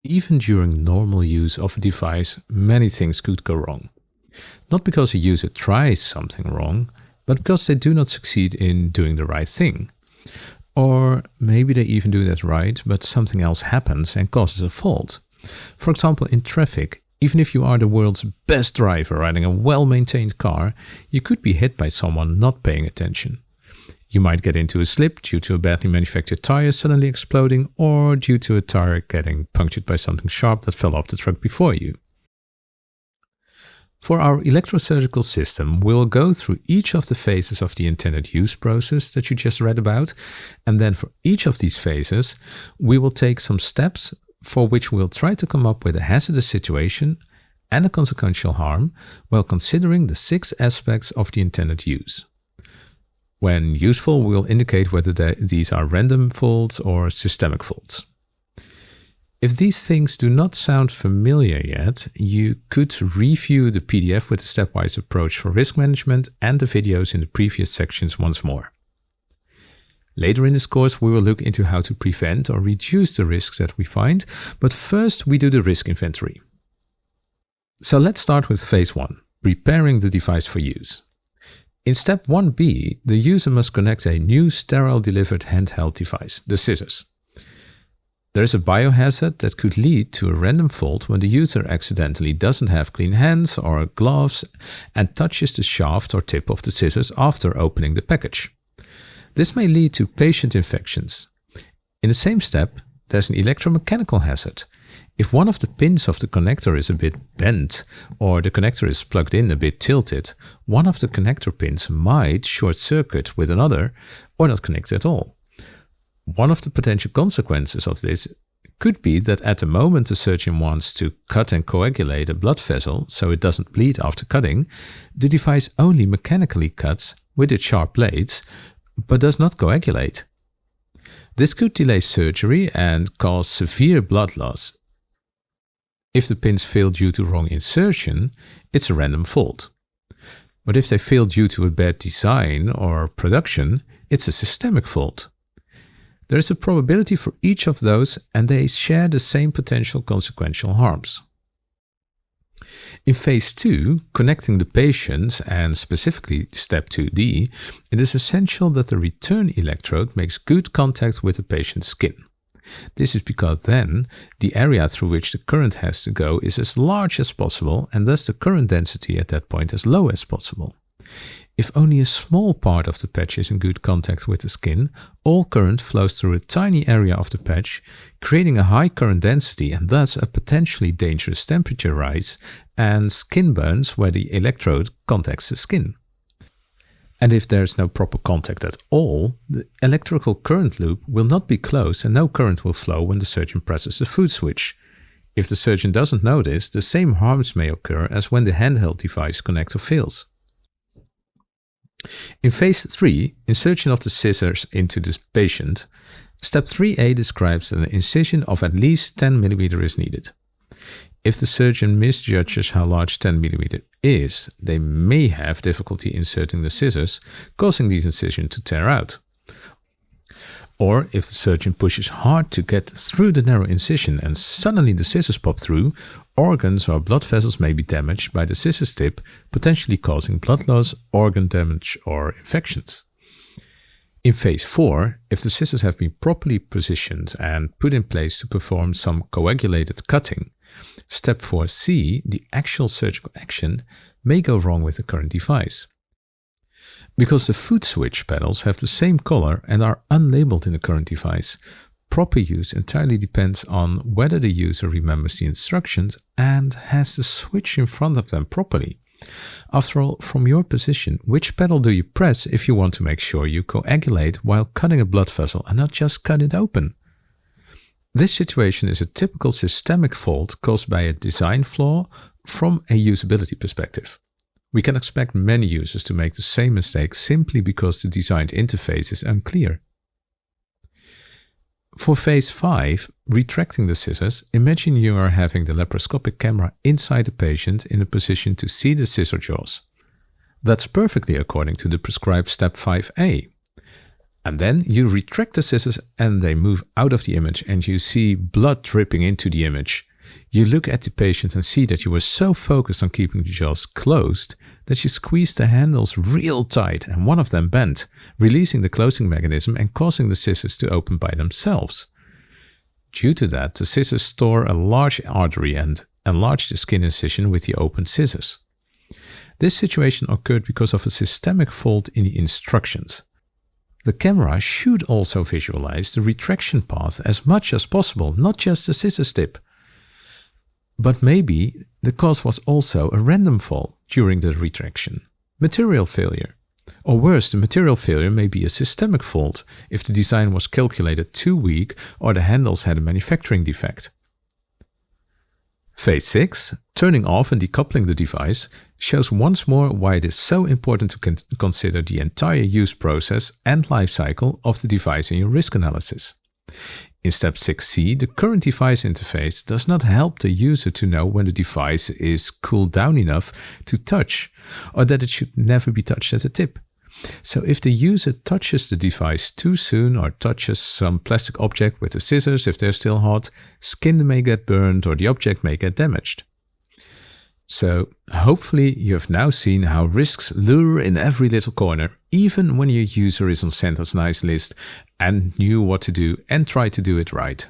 Even during normal use of a device, many things could go wrong. Not because a user tries something wrong, but because they do not succeed in doing the right thing. Or maybe they even do that right, but something else happens and causes a fault. For example, in traffic, even if you are the world's best driver riding a well-maintained car, you could be hit by someone not paying attention. You might get into a slip due to a badly manufactured tire suddenly exploding, or due to a tire getting punctured by something sharp that fell off the truck before you. For our electrosurgical system, we'll go through each of the phases of the intended use process that you just read about, and then for each of these phases, we will take some steps for which we'll try to come up with a hazardous situation and a consequential harm while considering the 6 aspects of the intended use. When useful, we'll indicate whether these are random faults or systemic faults. If these things do not sound familiar yet, you could review the PDF with the stepwise approach for risk management and the videos in the previous sections once more. Later in this course, we will look into how to prevent or reduce the risks that we find, but first we do the risk inventory. So let's start with phase 1, preparing the device for use. In step 1b, the user must connect a new sterile delivered handheld device, the scissors. There is a biohazard that could lead to a random fault when the user accidentally doesn't have clean hands or gloves and touches the shaft or tip of the scissors after opening the package. This may lead to patient infections. In the same step, there's an electromechanical hazard. If one of the pins of the connector is a bit bent or the connector is plugged in a bit tilted, one of the connector pins might short circuit with another or not connect at all. One of the potential consequences of this could be that at the moment the surgeon wants to cut and coagulate a blood vessel so it doesn't bleed after cutting, the device only mechanically cuts with its sharp blades, but does not coagulate. This could delay surgery and cause severe blood loss. If the pins fail due to wrong insertion, it's a random fault. But if they fail due to a bad design or production, it's a systemic fault. There is a probability for each of those, and they share the same potential consequential harms. In phase 2, connecting the patient, and specifically step 2d, it is essential that the return electrode makes good contact with the patient's skin. This is because then the area through which the current has to go is as large as possible, and thus the current density at that point as low as possible. If only a small part of the patch is in good contact with the skin, all current flows through a tiny area of the patch, creating a high current density and thus a potentially dangerous temperature rise and skin burns where the electrode contacts the skin. And if there is no proper contact at all, the electrical current loop will not be closed and no current will flow when the surgeon presses the foot switch. If the surgeon doesn't notice, the same harms may occur as when the handheld device connector fails. In phase 3, insertion of the scissors into the patient, step 3a describes that an incision of at least 10 mm is needed. If the surgeon misjudges how large 10 mm is, they may have difficulty inserting the scissors, causing these incisions to tear out. Or if the surgeon pushes hard to get through the narrow incision and suddenly the scissors pop through, organs or blood vessels may be damaged by the scissors tip, potentially causing blood loss, organ damage, or infections. In phase 4, if the scissors have been properly positioned and put in place to perform some coagulated cutting, step 4c, the actual surgical action, may go wrong with the current device. Because the foot switch pedals have the same color and are unlabeled in the current device, proper use entirely depends on whether the user remembers the instructions and has the switch in front of them properly. After all, from your position, which pedal do you press if you want to make sure you coagulate while cutting a blood vessel and not just cut it open? This situation is a typical systemic fault caused by a design flaw from a usability perspective. We can expect many users to make the same mistake simply because the designed interface is unclear. For phase 5, retracting the scissors, imagine you are having the laparoscopic camera inside the patient in a position to see the scissor jaws. That's perfectly according to the prescribed step 5a. And then you retract the scissors and they move out of the image and you see blood dripping into the image. You look at the patient and see that you were so focused on keeping the jaws closed that you squeezed the handles real tight and one of them bent, releasing the closing mechanism and causing the scissors to open by themselves. Due to that, the scissors tore a large artery and enlarged the skin incision with the open scissors. This situation occurred because of a systemic fault in the instructions. The camera should also visualize the retraction path as much as possible, not just the scissors tip. But maybe the cause was also a random fault during the retraction, material failure. Or worse, the material failure may be a systemic fault if the design was calculated too weak or the handles had a manufacturing defect. Phase 6, turning off and decoupling the device, shows once more why it is so important to consider the entire use process and life cycle of the device in your risk analysis. In step 6c, the current device interface does not help the user to know when the device is cooled down enough to touch, or that it should never be touched at the tip. So if the user touches the device too soon or touches some plastic object with the scissors if they're still hot, skin may get burned or the object may get damaged. So hopefully you have now seen how risks lure in every little corner, even when your user is on Santa's nice list and knew what to do and tried to do it right.